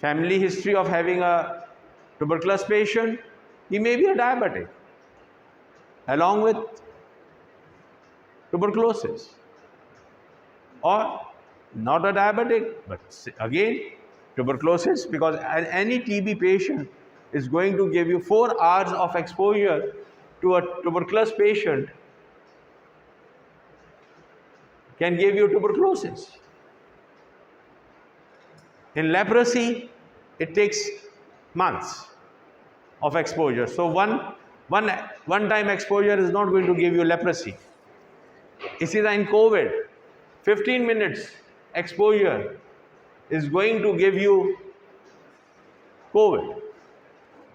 family history of having a tuberculosis patient, he may be a diabetic along with tuberculosis, or not a diabetic, but again tuberculosis, because any TB patient is going to give you 4 hours of exposure to a tuberculosis patient can give you tuberculosis. In leprosy, it takes months of exposure. So one time exposure is not going to give you leprosy. Ici तरह in COVID, 15 minutes exposure is going to give you COVID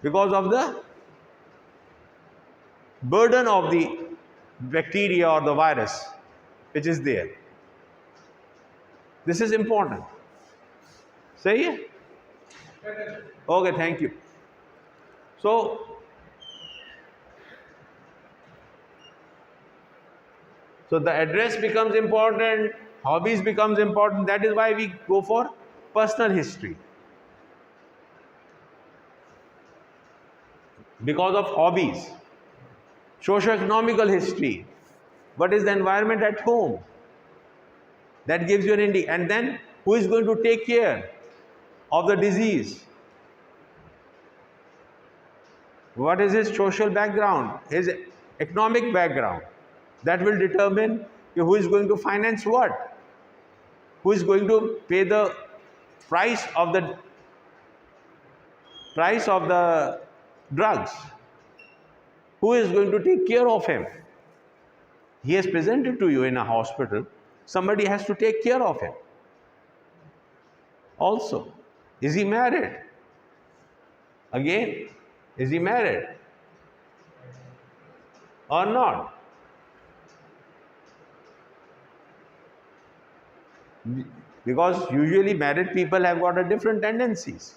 because of the burden of the bacteria or the virus which is there. This is important. सही है? Okay, thank you. So the address becomes important, hobbies becomes important. That is why we go for personal history. Because of hobbies, socio-economical history, what is the environment at home? That gives you an indication. And then who is going to take care of the disease? What is his social background, his economic background? That will determine who is going to finance what, who is going to pay the price of the drugs, who is going to take care of him. He has presented to you in a hospital, somebody has to take care of him. Also, is he married? Again, is he married or not? Because usually married people have got a different tendencies.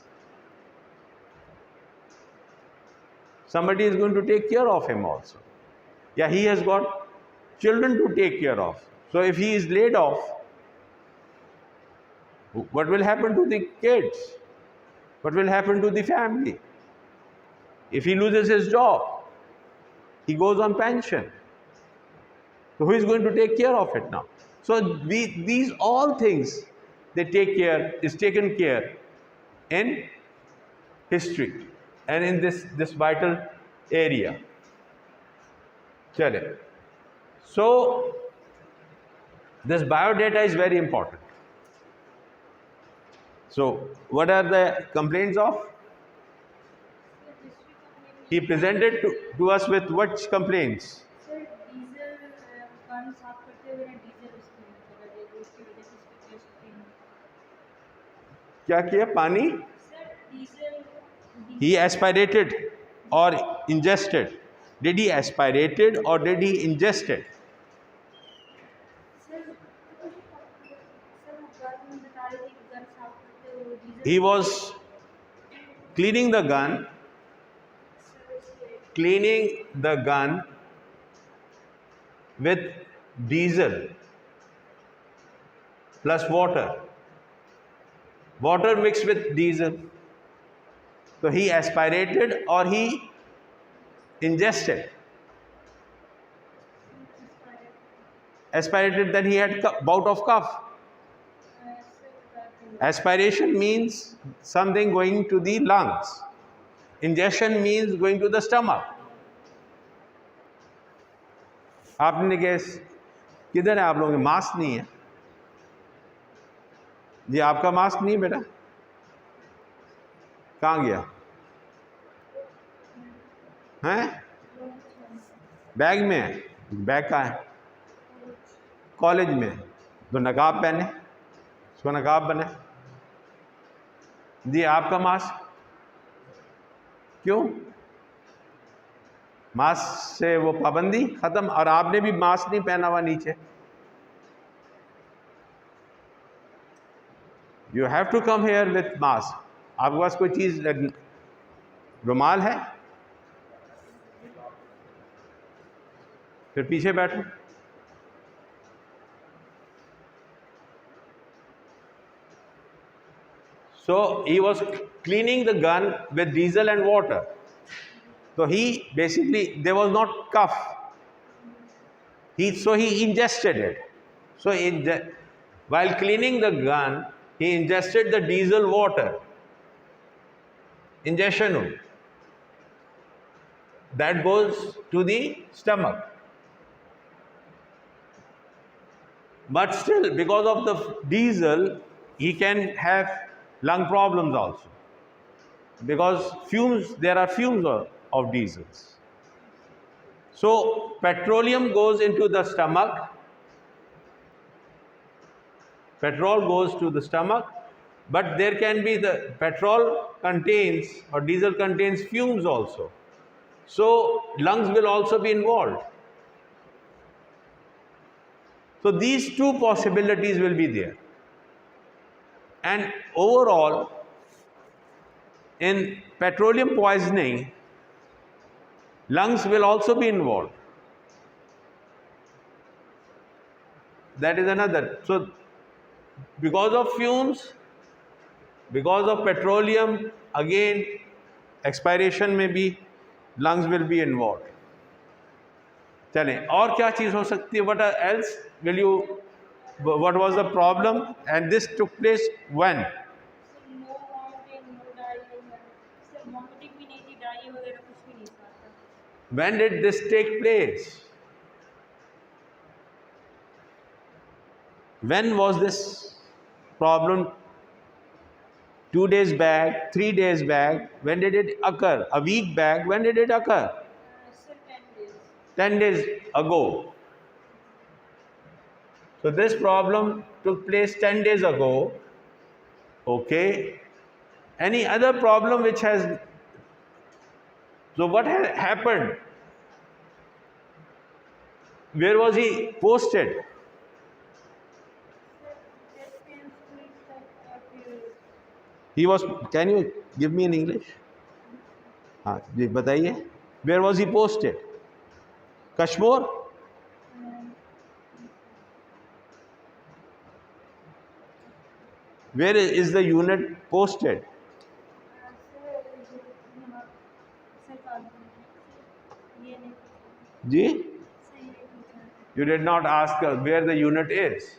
Somebody is going to take care of him also. Yeah, he has got children to take care of. So if he is laid off, what will happen to the kids? What will happen to the family? If he loses his job, he goes on pension. So who is going to take care of it now? So these all things is taken care in history and in this vital area. Chale. So this biodata is very important. So what are the complaints of? He presented to us with which complaints? क्या किया? पानी? He aspirated or ingested. Did he aspirated or did he ingested? He was cleaning the gun with diesel plus water mixed with diesel. So he aspirated or he ingested? Aspirated, then he had bout of cough. Aspiration means something going to the lungs. Ingestion means going to the stomach. आपने gas किधर है? आप लोगों के mask नहीं है जी? आपका mask नहीं है बेटा? कहाँ गया? हैं? बैग में है? बैग कहाँ है? कॉलेज में। तो नकाब पहने, उसको नकाब बने जी। आपका मास्क क्यों? मास्क से वो पाबंदी खत्म, और आपने भी मास्क नहीं पहना हुआ नीचे। You have to come here with mask. आपके पास कोई चीज, रुमाल है? फिर पीछे बैठो। So he was cleaning the gun with diesel and water. So he basically, there was not cough. So he ingested it. So while cleaning the gun, he ingested the diesel water, ingestion. That goes to the stomach. But still, because of the diesel, he can have lung problems also. Because fumes, there are fumes of diesels. So petroleum goes into the stomach. Petrol goes to the stomach, but there can be the petrol contains or diesel contains fumes also. So lungs will also be involved. So these two possibilities will be there. And overall, in petroleum poisoning, lungs will also be involved. That is another. So because of fumes, because of petroleum, again, expiration may be, lungs will be involved. चलें और क्या चीज़ हो सकती है? What else will you? What was the problem? And this took place when? When did this take place? When was this problem? 2 days back, 3 days back? When did it occur? A week back? When did it occur? 10 days ago. So this problem took place 10 days ago. Okay. Any other problem which has... So what happened? Where was he posted? He was... Can you give me in English? हाँ जी बताइए. Where was he posted? Kashmir? Where is the unit posted? Ji? You did not ask where the unit is.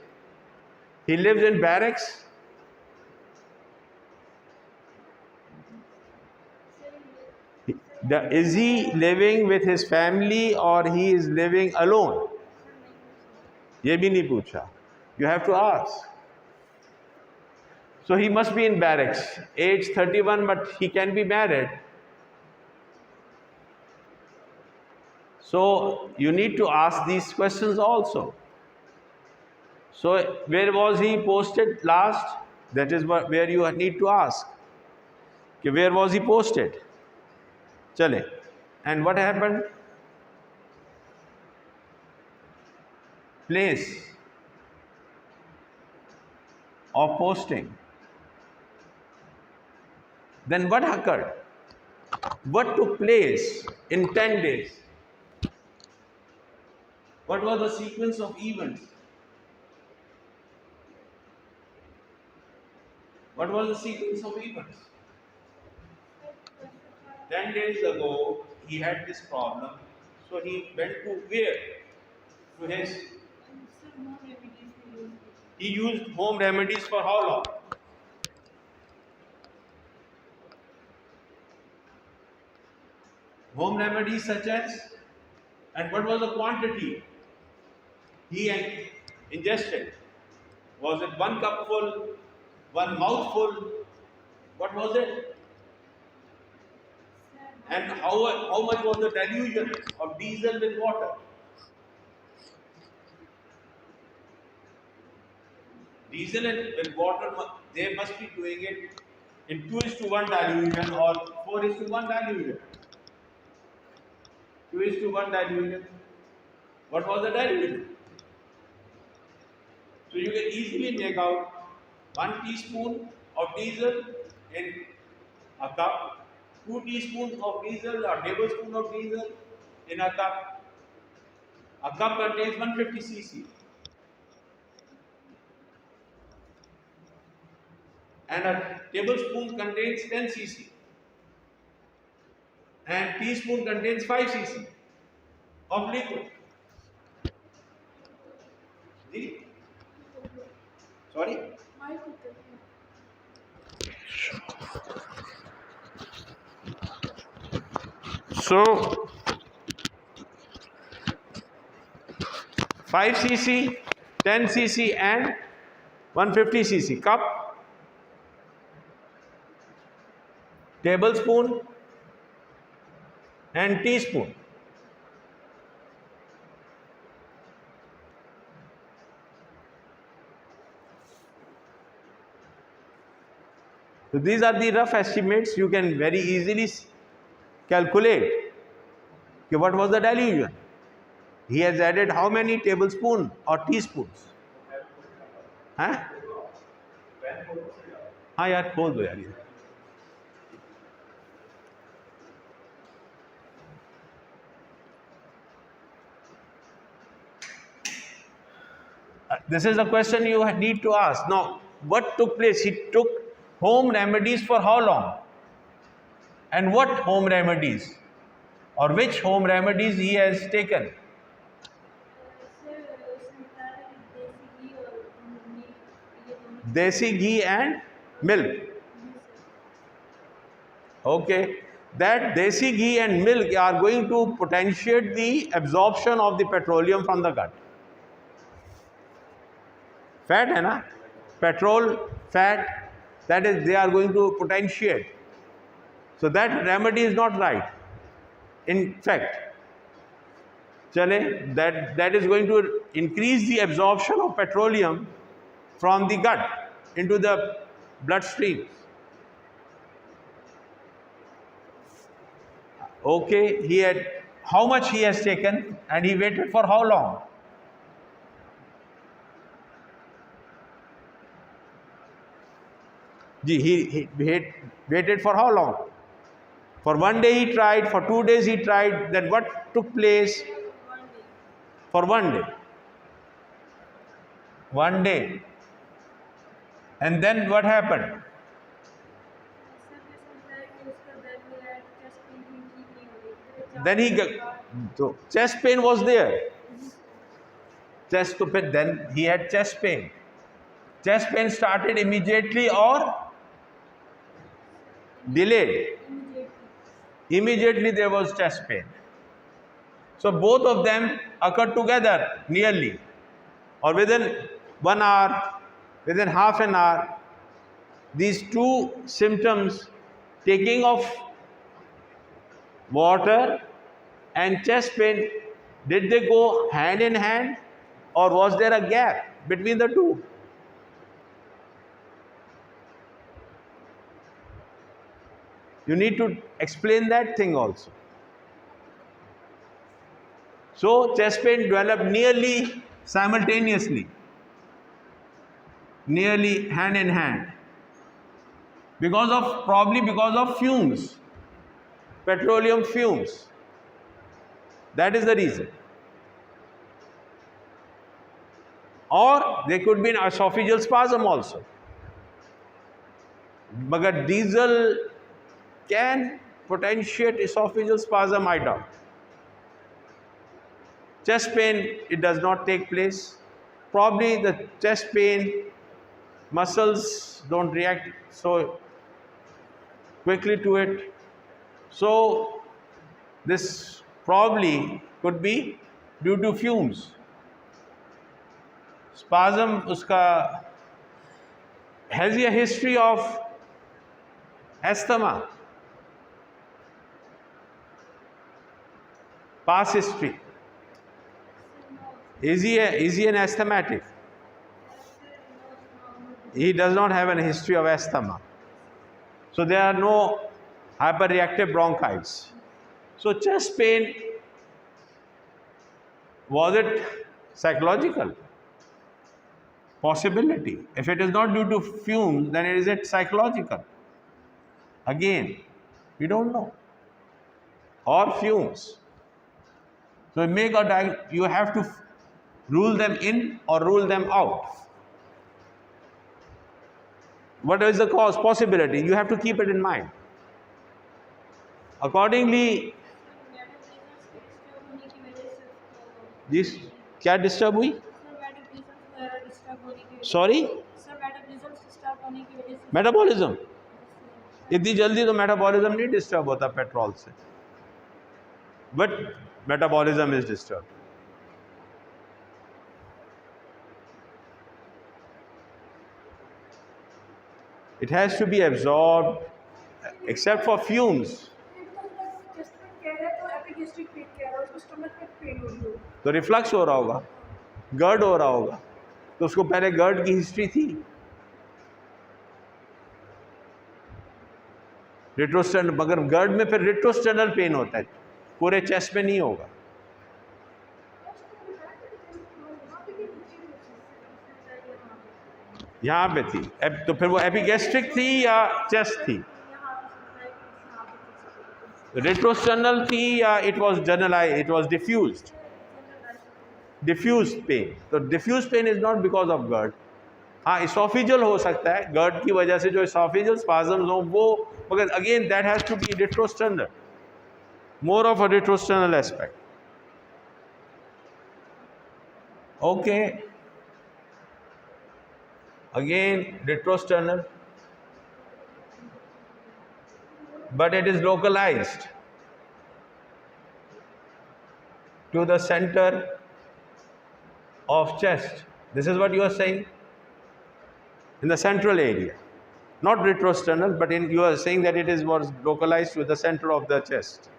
He lives in barracks. Is he living with his family or he is living alone? ये भी नहीं पूछा. You have to ask. So he must be in barracks. Age 31, but he can be married. So you need to ask these questions also. So where was he posted last? That is where you need to ask. Okay, where was he posted? Chale. And what happened? Place of posting. Then what occurred? What took place in 10 days? What was the sequence of events? What was the sequence of events? 10 days ago, he had this problem. So he went to where? To his... He used home remedies for how long? Home remedies such as... And what was the quantity he ingested? Was it 1 cupful, 1 mouthful? What was it? And how much was the dilution of diesel with water? Diesel and with water, they must be doing it in 2:1 dilution or 4:1 dilution. 2:1 dilution. What was the dilution? So you can easily make out 1 teaspoon of diesel in a cup, 2 teaspoons of diesel or tablespoon of diesel in a cup. A cup contains 150 cc. and a tablespoon contains 10 cc and teaspoon contains 5 cc of liquid. Sorry? So 5 cc, 10 cc and 150 cc cup, tablespoon and teaspoon. So these are the rough estimates. You can very easily calculate what was the dilution. He has added how many tablespoons or teaspoons? Huh? हाँ यार खोल दो यार ये. This is the question you need to ask. Now, what took place? He took home remedies for how long? And what home remedies? Or which home remedies he has taken? Desi ghee and milk. Okay. That desi ghee and milk are going to potentiate the absorption of the petroleum from the gut. Fat है ना? Petrol, fat, that is, they are going to potentiate. So that remedy is not right. In fact, chale, that is going to increase the absorption of petroleum from the gut into the bloodstream. Okay, he had how much he has taken and he waited for how long? He waited for how long? For 1 day he tried, for 2 days he tried, then what took place? For 1 day. 1 day. And then what happened? Then he got, so chest pain was there. Chest pain, then he had chest pain. Chest pain started immediately or delayed? Immediately there was chest pain. So both of them occurred together nearly, or within 1 hour, within half an hour. These two symptoms, taking of water and chest pain, did they go hand in hand or was there a gap between the two? You need to explain that thing also. So chest pain developed nearly simultaneously, nearly hand in hand, probably because of fumes, petroleum fumes. That is the reason. Or there could be an esophageal spasm also. But diesel can potentiate esophageal spasm, I doubt. Chest pain, it does not take place. Probably the chest pain muscles don't react so quickly to it. So this probably could be due to fumes. Spasm, uska, has he a history of asthma? Past history. Is he an asthmatic? He does not have a history of asthma. So there are no hyperreactive bronchitis. So chest pain, was it psychological? Possibility. If it is not due to fumes, then is it psychological? Again, we don't know. Or fumes. So you have to rule them in or rule them out. What is the cause? Possibility. You have to keep it in mind. Accordingly, this क्या disturb हुई? Sorry, metabolism. इतनी जल्दी तो metabolism नहीं disturb होता petrol से, but metabolism is disturb. It has to be absorbed, except for fumes. तो reflux हो रहा होगा, गर्ड हो रहा होगा, तो उसको पहले गर्ड की हिस्ट्री थी. रिट्रोस्टर्नल, मगर गर्ड में फिर रिट्रोस्टर्नल पेन होता है, पूरे चेस्ट में नहीं होगा. यहाँ पे थी, तो फिर वो एपिगैस्ट्रिक थी या चेस्ट थी? रेट्रोस्टर्नल थी या it was generalized, it was diffused pain. तो diffuse pain is not because of GERD. हाँ, इसोफिजल हो सकता है, गर्ड की वजह से जो इसोफिजल स्पाजम्स हो वो, मगर again that has to be retrosternal, more of a retrosternal aspect. Okay, again retrosternal, but it is localized to the center of chest. This is what you are saying, in the central area, not retrosternal, but you are saying that it was localized to the center of the chest,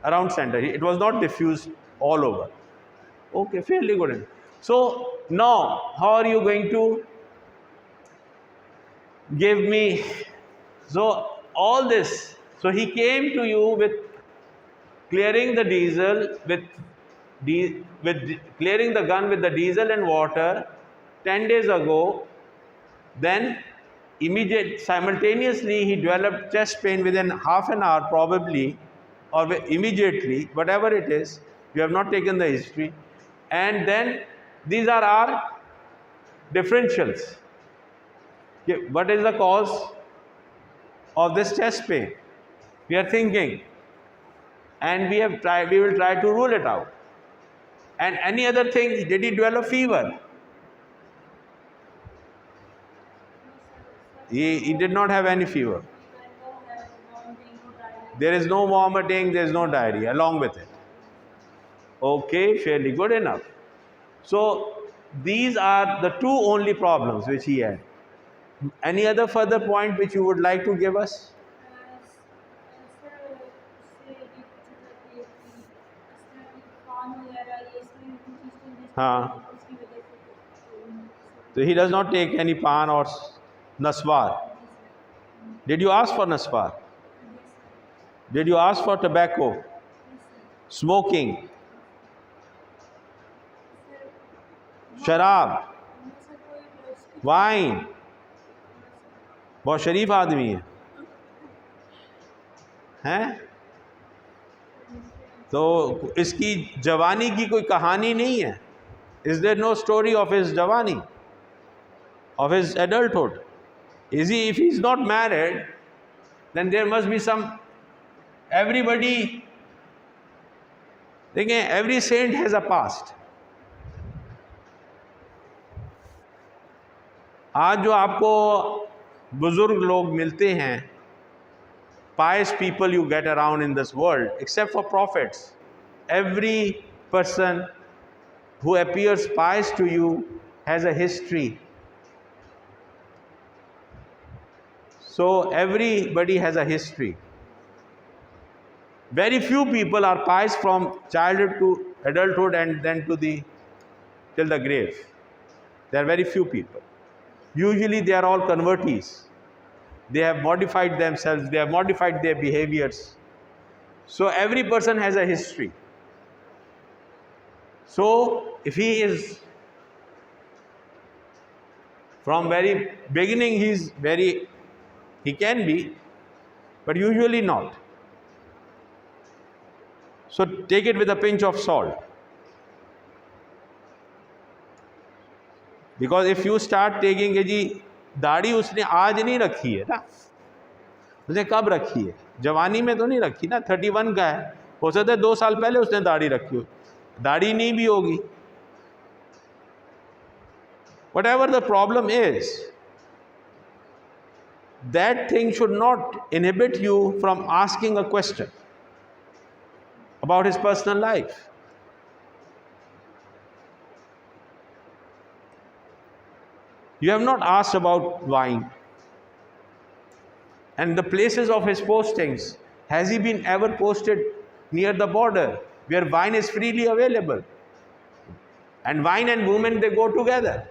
around center. It was not diffused all over. Okay, fairly good. So now how are you going to give me? So all this, so he came to you with clearing the diesel, with clearing the gun with the diesel and water 10 days ago. Then simultaneously he developed chest pain within half an hour probably, or immediately, whatever it is. You have not taken the history. And then these are our differentials. What is the cause of this chest pain? We are thinking, and we will try to rule it out. And any other thing, did he develop fever? He did not have any fever. There is no vomiting, there is no diarrhea along with it. Okay, fairly good enough. So these are the two only problems which he had. Any other further point which you would like to give us? हाँ, so he does not take any pan or naswar. Did you ask for naswar? Did you ask for tobacco, smoking, शराब, wine? बहुत शरीफ आदमी हैं, तो इसकी जवानी की कोई कहानी नहीं है. Is there no story of his जवानी, of his adulthood? Is he, if he is not married, then there must be some. Everybody, देखें, every saint has a past. आज जो आपको बुजुर्ग लोग मिलते हैं, pious people you get around in this world, except for prophets, every person who appears pious to you has a history. So everybody has a history. Very few people are pious from childhood to adulthood and then till the grave. There are very few people. Usually they are all convertees. They have modified themselves, they have modified their behaviors. So every person has a history. So if he is from very beginning, he can be, but usually not. So take it with a pinch of salt. Because if you start taking दाढ़ी उसने आज नहीं रखी है ना, उसने कब रखी है? जवानी में तो नहीं रखी ना, 31 का है, हो सकता है 2 साल पहले उसने दाढ़ी रखी हो, दाढ़ी नहीं भी होगी. Whatever the problem is, that thing should not inhibit you from asking a question about his personal life. You have not asked about wine and the places of his postings. Has he been ever posted near the border where wine is freely available? And wine and women, they go together.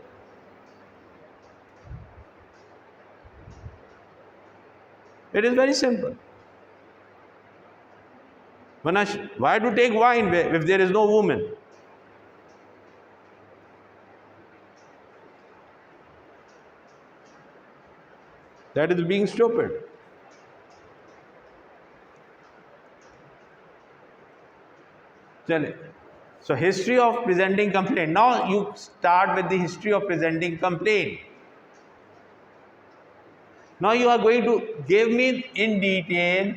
It is very simple. Why to take wine if there is no woman? That is being stupid. So history of presenting complaint. Now you start with the history of presenting complaint. Now you are going to give me in detail.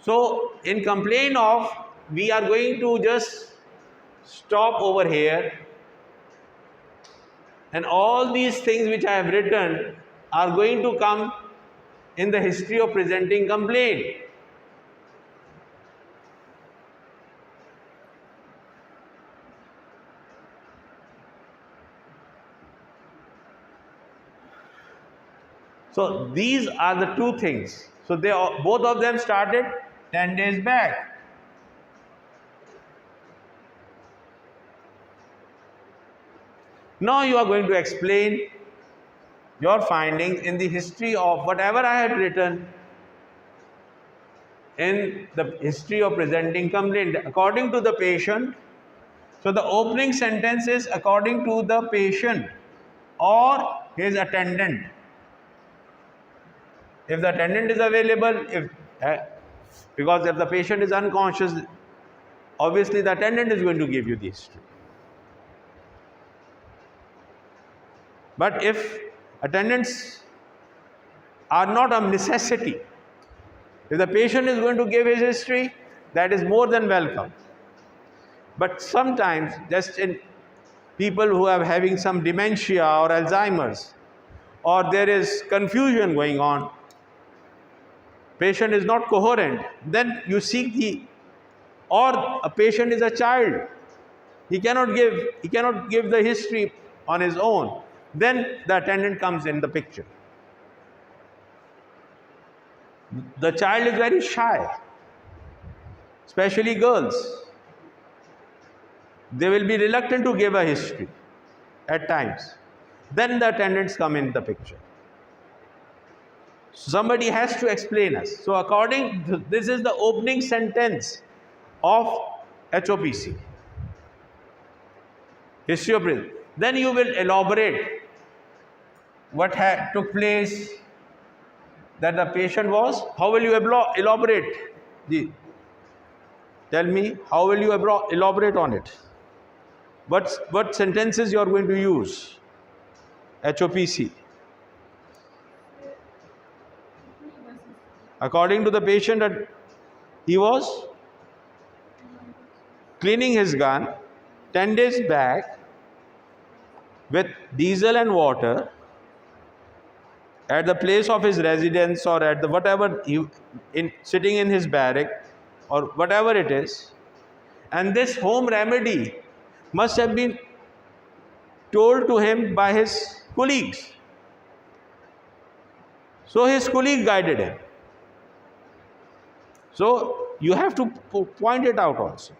So in complaint of, we are going to just stop over here, and all these things which I have written are going to come in the history of presenting complaint. So these are the two things. So both of them started 10 days back. Now you are going to explain your findings in the history of whatever I had written in the history of presenting complaint according to the patient. So the opening sentence is according to the patient or his attendant. If the attendant is available, because if the patient is unconscious, obviously the attendant is going to give you the history. But if attendants are not a necessity, if the patient is going to give his history, that is more than welcome. But sometimes, just in people who are having some dementia or Alzheimer's, or there is confusion going on, patient is not coherent, then you seek or a patient is a child, he cannot give the history on his own, then the attendant comes in the picture. The child is very shy, especially girls. They will be reluctant to give a history at times. Then the attendants come in the picture. Somebody has to explain us. So according to this is the opening sentence of HOPC. History of prison. Then you will elaborate what took place, that the patient was. How will you elaborate? Tell me, how will you elaborate on it? What sentences you are going to use? HOPC. According to the patient, that he was cleaning his gun 10 days back with diesel and water at the place of his residence, or at the whatever sitting in his barrack, or whatever it is, and this home remedy must have been told to him by his colleagues. So his colleague guided him. So you have to point it out also.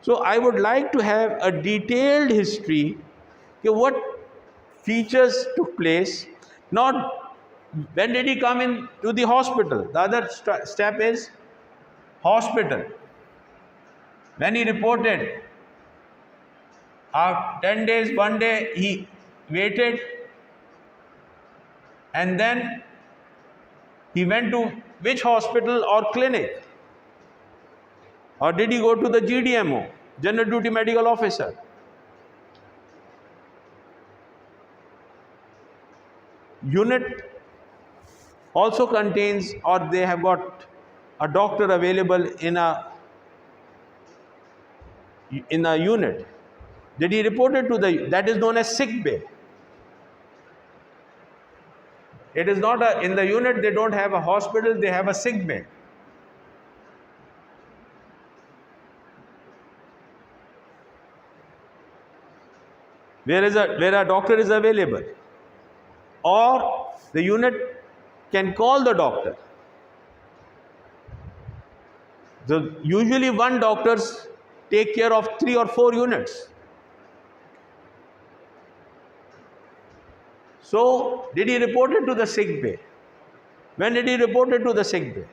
So I would like to have a detailed history, what features took place, not when did he come in to the hospital. The other step is hospital. When he reported, after 10 days, one day he waited, and then he went to which hospital or clinic? Or did he go to the GDMO, General Duty Medical Officer? unit also contains, or they have got a doctor available in a unit. Did he report it to that is known as sick bay. It is not in the unit, they don't have a hospital, they have a sick bay. Where a doctor is available, or the unit can call the doctor. So usually one doctors take care of 3 or 4 units. So did he report it to the sick bay? When did he report it to the sick bay?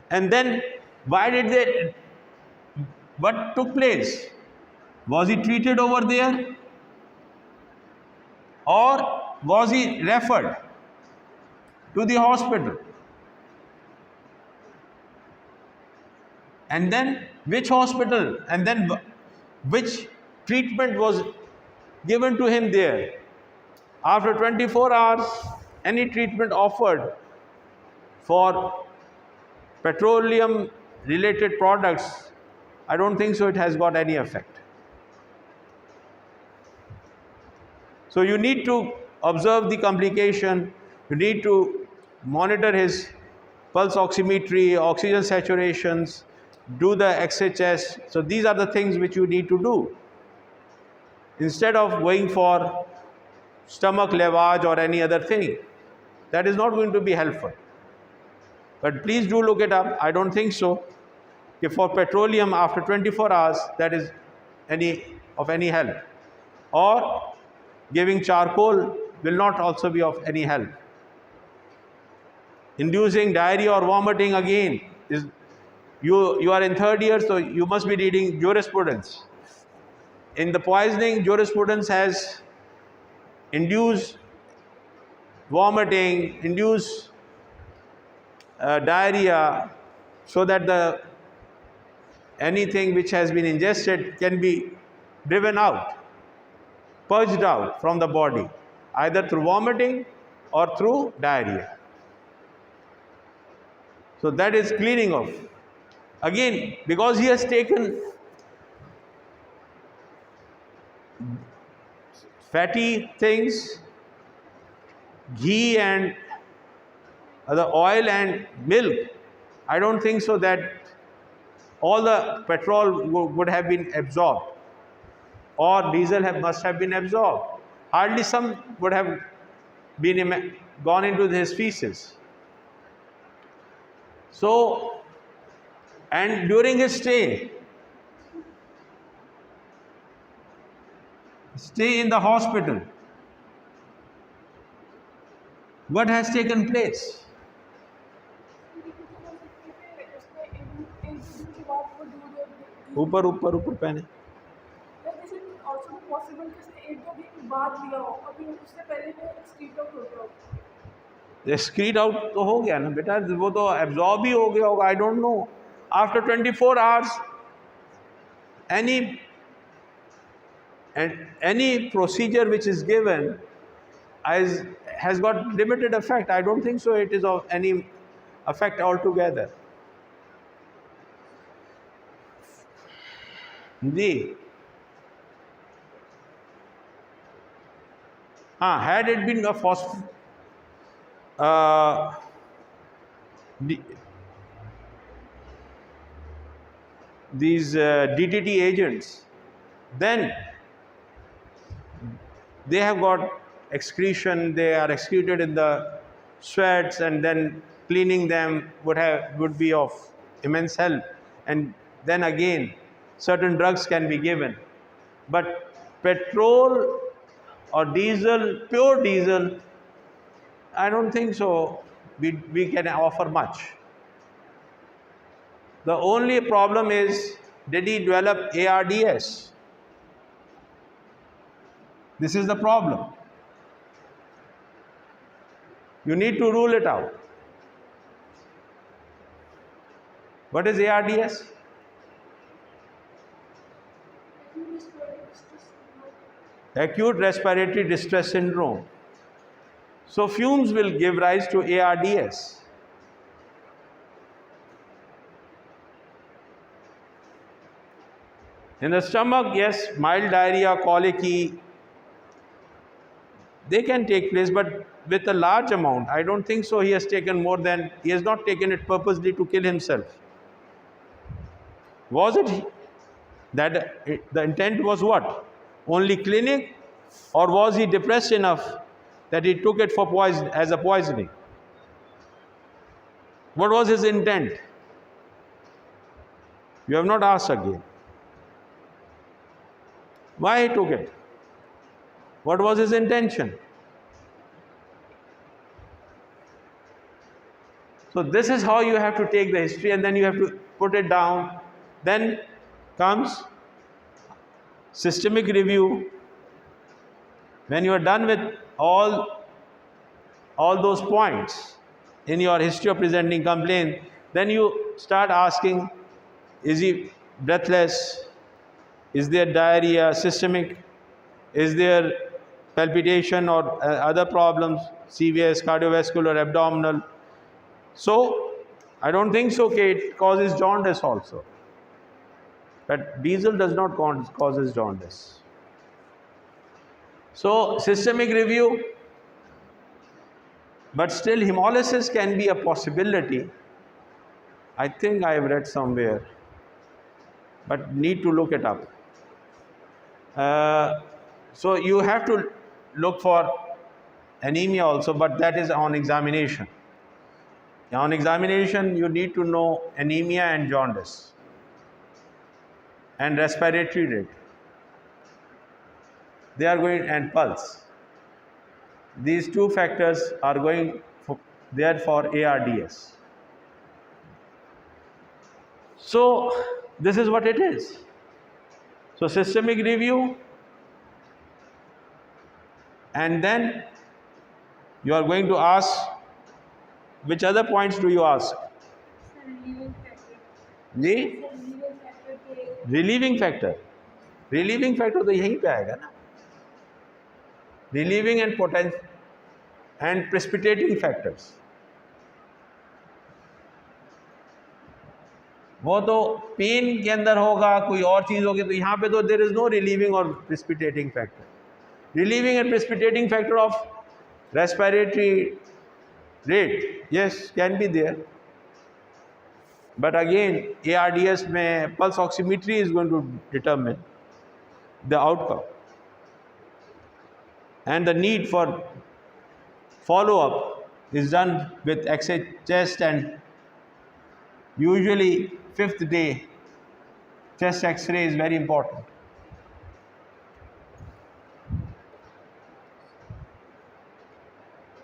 And then what took place? Was he treated over there? Or was he referred to the hospital? And then which hospital? And then which treatment was given to him there? After 24 hours, any treatment offered for petroleum related products, I don't think so it has got any effect. So you need to observe the complication, you need to monitor his pulse oximetry, oxygen saturations, do the XHS. So these are the things which you need to do. Instead of going for stomach lavage or any other thing, that is not going to be helpful. But please do look it up. I don't think so. If for petroleum after 24 hours, that is of any help. Or giving charcoal will not also be of any help. Inducing diarrhea or vomiting again is, you are in 3rd year, so you must be reading jurisprudence. In the poisoning, jurisprudence has induced vomiting, induced diarrhea, so that anything which has been ingested can be driven out, purged out from the body, either through vomiting or through diarrhea. So that is cleaning off. Again, because he has taken fatty things, ghee and the oil and milk, I don't think so that all the petrol would have been absorbed, or diesel must have been absorbed. Hardly some would have been gone into his feces. So, and during his stay in the hospital, what has taken place? ऊपर पहने। स्क्रीट out तो हो गया ना बेटा, वो तो absorb ही हो गया होगा। I don't know, after 24 hours any procedure which is given has got limited effect. I don't think so it is of any effect altogether. जी हाँ, had it been a these DDT agents, then they have got excretion, they are excreted in the sweats, and then cleaning them would be of immense help. And then again, certain drugs can be given. But petrol or diesel, pure diesel, I don't think so we can offer much. The only problem is, did he develop ARDS? This is the problem. You need to rule it out. What is ARDS? Acute respiratory distress syndrome. So fumes will give rise to ARDS. In the stomach, yes, mild diarrhea, colicky, they can take place, but with a large amount. I don't think so he has taken more than, he has not taken it purposely to kill himself. Was it that the intent was what? Only clinic, or was he depressed enough that he took it for poison, as a poisoning? What was his intent? You have not asked again. Why he took it? What was his intention? So this is how you have to take the history, and then you have to put it down. Then comes systemic review. When you are done with all those points in your history of presenting complaint, then you start asking, is he breathless? Is there diarrhea, systemic? Is there palpitation or other problems, CVS, cardiovascular, abdominal? So, I don't think so that it causes jaundice also. But diesel does not causes jaundice. So, systemic review, but still hemolysis can be a possibility. I think I have read somewhere, but need to look it up. So you have to look for anemia also, but that is on examination. On examination, you need to know anemia and jaundice and respiratory rate. They are going, and pulse. These two factors are going there for ARDS. So this is what it is. So systemic review, and then you are going to ask, which other points do you ask? जी relieving factor, relieving factor तो यहीं पे आएगा ना, relieving and potence and precipitating factors. वो तो pen के अंदर होगा, कोई और चीज़ होगी, तो यहाँ पे तो देयर इज नो रिलीविंग और precipitating factor. Relieving and precipitating factor of respiratory rate, yes, can be there. But again, ARDS में pulse oximetry is going to determine the outcome. And the need for follow-up is done with X-ray chest, and usually 5th day chest X-ray is very important.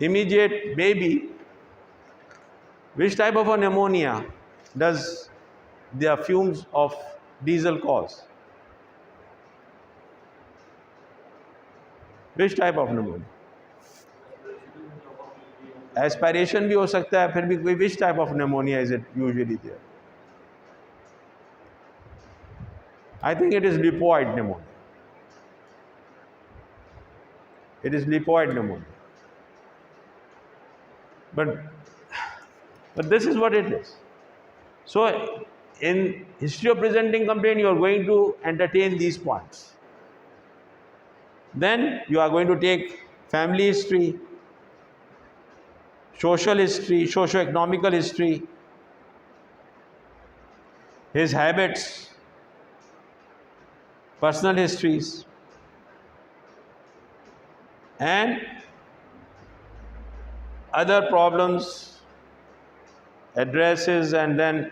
Immediate baby, which type of a pneumonia does the fumes of diesel cause? Which type of pneumonia? Aspiration भी हो सकता है, फिर भी कोई which type of pneumonia is it usually there? I think it is lipoid pneumonia. It is lipoid pneumonia. But this is what it is. So in history of presenting complaint, you are going to entertain these points. Then you are going to take family history, social history, socio-economical history, his habits, personal histories, and other problems, addresses, and then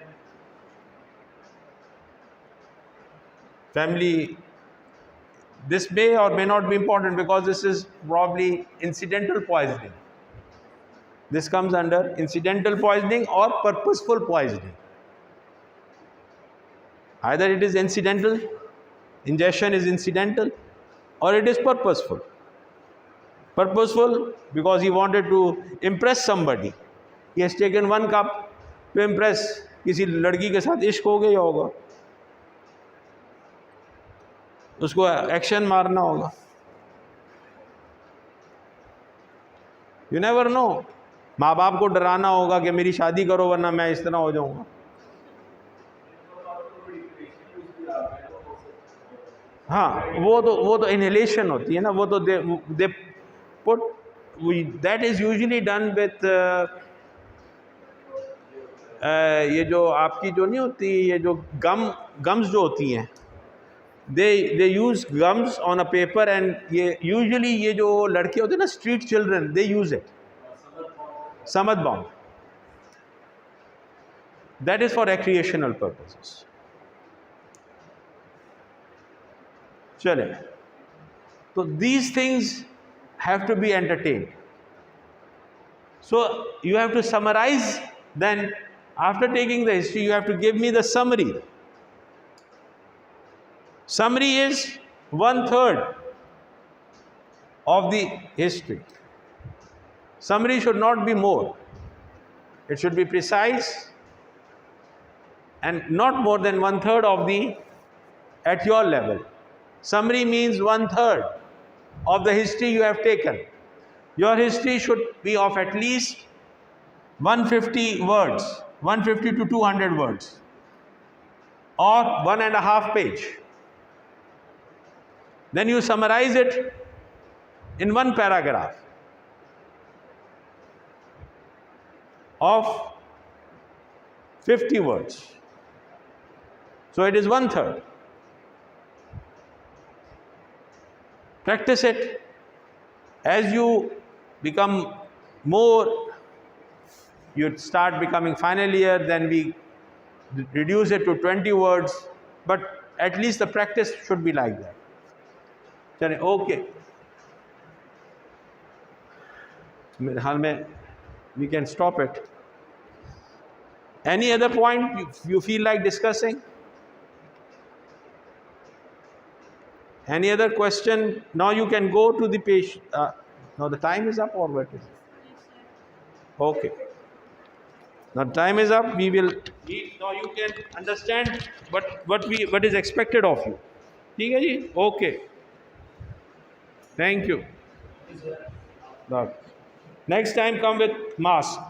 family. This may or may not be important because this is probably incidental poisoning. This comes under incidental poisoning or purposeful poisoning. Either it is incidental, ingestion is incidental, or it is purposeful. Purposeful because he wanted to impress somebody. He has taken 1 cup to impress. किसी लड़की के साथ इश्क हो गया होगा, उसको action मारना होगा. You never know. माँ बाप को डराना होगा कि मेरी शादी करो वरना मैं इस तरह हो जाऊंगा. हाँ, वो तो इनहेलेशन होती है ना, वो तो they put, that is usually done with ये जो आपकी जो नहीं होती, ये जो गम्स जो होती हैं, they use gums on a paper, and ये usually ये जो लड़के होते हैं ना, street children, they use it. Samad bomb. That is for recreational purposes. चले, so these things have to be entertained. So you have to summarize. Then after taking the history, you have to give me the summary. Summary is 1/3 of the history. Summary should not be more. It should be precise and not more than 1/3 of the at your level. Summary means 1/3 of the history you have taken. Your history should be of at least 150 words, 150 to 200 words, or 1.5 page. Then you summarize it in one paragraph of 50 words. So it is 1/3. Practice it. As you become more, you start becoming final year, then we reduce it to 20 words, but at least the practice should be like that. Okay. मेरे हाल में we can stop it. Any other point you feel like discussing? Any other question? Now you can go to the page. Now the time is up, or what is it? Okay. Now time is up. We will eat. Now you can understand what is expected of you. ठीक है जी? Okay. Thank you. Next time come with mask.